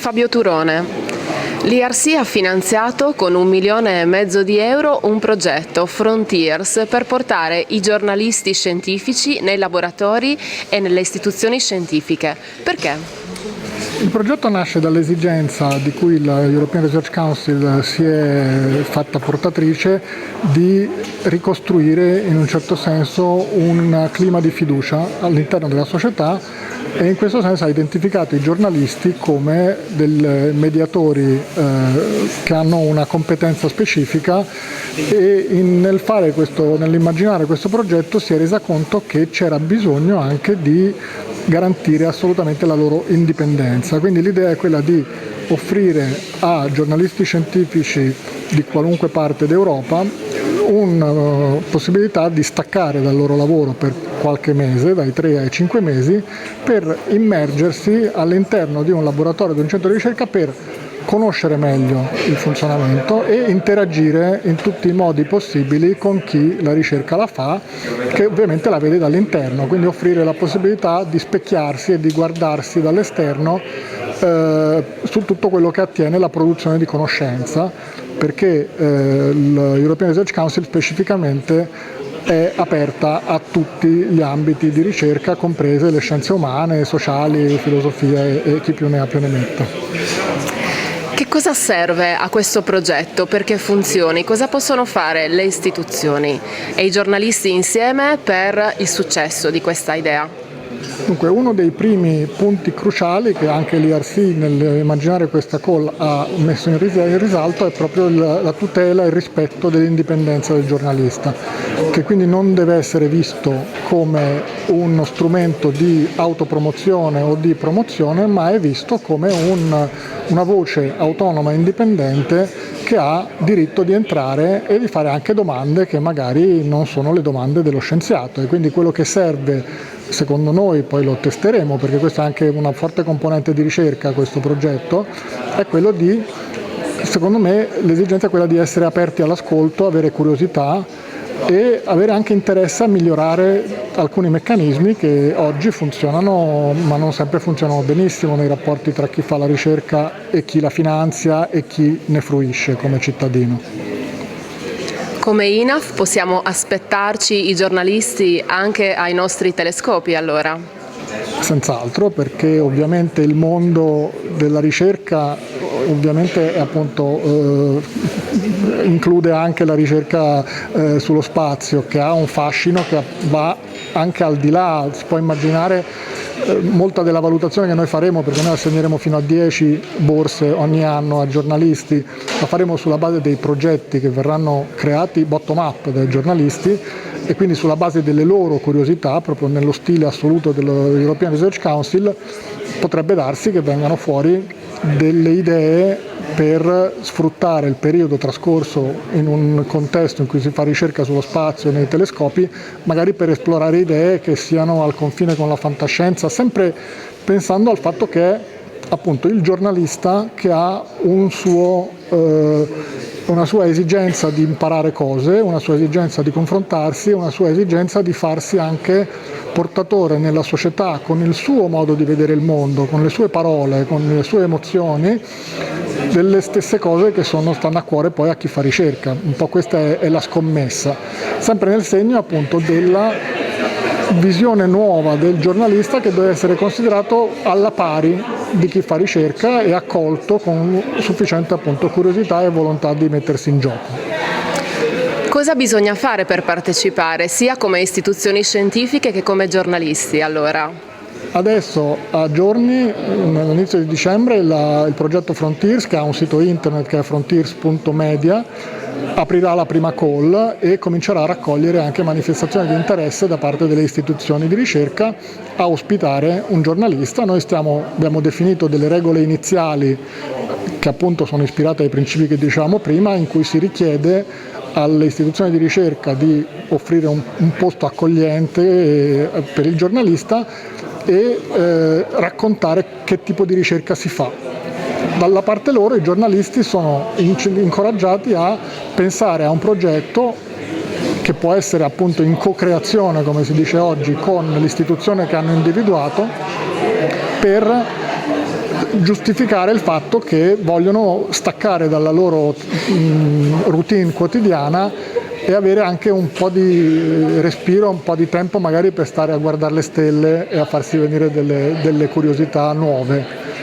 Fabio Turone. L'IRC ha finanziato con 1,5 milioni di euro un progetto Frontiers per portare i giornalisti scientifici nei laboratori e nelle istituzioni scientifiche. Perché? Il progetto nasce dall'esigenza di cui la European Research Council si è fatta portatrice di ricostruire in un certo senso un clima di fiducia all'interno della società e in questo senso ha identificato i giornalisti come dei mediatori che hanno una competenza specifica e nell'immaginare questo progetto si è resa conto che c'era bisogno anche di garantire assolutamente la loro indipendenza. Quindi l'idea è quella di offrire a giornalisti scientifici di qualunque parte d'Europa una possibilità di staccare dal loro lavoro per qualche mese, dai 3 ai 5 mesi, per immergersi all'interno di un laboratorio, di un centro di ricerca per conoscere meglio il funzionamento e interagire in tutti i modi possibili con chi la ricerca la fa, che ovviamente la vede dall'interno, quindi offrire la possibilità di specchiarsi e di guardarsi dall'esterno su tutto quello che attiene alla produzione di conoscenza, perché l'European Research Council specificamente è aperta a tutti gli ambiti di ricerca, comprese le scienze umane, sociali, filosofia e chi più ne ha più ne metta. Che cosa serve a questo progetto perché funzioni? Cosa possono fare le istituzioni e i giornalisti insieme per il successo di questa idea? Dunque, uno dei primi punti cruciali che anche l'IRC nell'immaginare questa call ha messo in risalto è proprio la tutela e il rispetto dell'indipendenza del giornalista, che quindi non deve essere visto come uno strumento di autopromozione o di promozione, ma è visto come una voce autonoma e indipendente che ha diritto di entrare e di fare anche domande che magari non sono le domande dello scienziato, e quindi quello che serve, secondo noi, poi lo testeremo perché questa è anche una forte componente di ricerca questo progetto, è quello di, secondo me, l'esigenza è quella di essere aperti all'ascolto, avere curiosità e avere anche interesse a migliorare alcuni meccanismi che oggi funzionano ma non sempre funzionano benissimo nei rapporti tra chi fa la ricerca e chi la finanzia e chi ne fruisce come cittadino. Come INAF possiamo aspettarci i giornalisti anche ai nostri telescopi allora? Senz'altro, perché ovviamente il mondo della ricerca ovviamente è include anche la ricerca sullo spazio, che ha un fascino che va anche al di là. Si può immaginare molta della valutazione che noi faremo, perché noi assegneremo fino a 10 borse ogni anno a giornalisti, la faremo sulla base dei progetti che verranno creati bottom up dai giornalisti e quindi sulla base delle loro curiosità, proprio nello stile assoluto dell'European Research Council, potrebbe darsi che vengano fuori delle idee per sfruttare il periodo trascorso in un contesto in cui si fa ricerca sullo spazio e nei telescopi, magari per esplorare idee che siano al confine con la fantascienza, sempre pensando al fatto che è appunto il giornalista che ha una sua esigenza di imparare cose, una sua esigenza di confrontarsi, una sua esigenza di farsi anche portatore nella società con il suo modo di vedere il mondo, con le sue parole, con le sue emozioni, delle stesse cose che stanno a cuore poi a chi fa ricerca. Un po' questa è la scommessa, sempre nel segno appunto della visione nuova del giornalista, che deve essere considerato alla pari di chi fa ricerca e accolto con sufficiente appunto curiosità e volontà di mettersi in gioco. Cosa bisogna fare per partecipare, sia come istituzioni scientifiche che come giornalisti allora? Adesso a giorni, all'inizio di dicembre, il progetto Frontiers, che ha un sito internet che è frontiers.media, aprirà la prima call e comincerà a raccogliere anche manifestazioni di interesse da parte delle istituzioni di ricerca a ospitare un giornalista. Noi abbiamo definito delle regole iniziali che appunto sono ispirate ai principi che dicevamo prima, in cui si richiede alle istituzioni di ricerca di offrire un posto accogliente per il giornalista e raccontare che tipo di ricerca si fa. Dalla parte loro i giornalisti sono incoraggiati a pensare a un progetto che può essere appunto in co-creazione, come si dice oggi, con l'istituzione che hanno individuato, per giustificare il fatto che vogliono staccare dalla loro routine quotidiana e avere anche un po' di respiro, un po' di tempo magari per stare a guardare le stelle e a farsi venire delle curiosità nuove.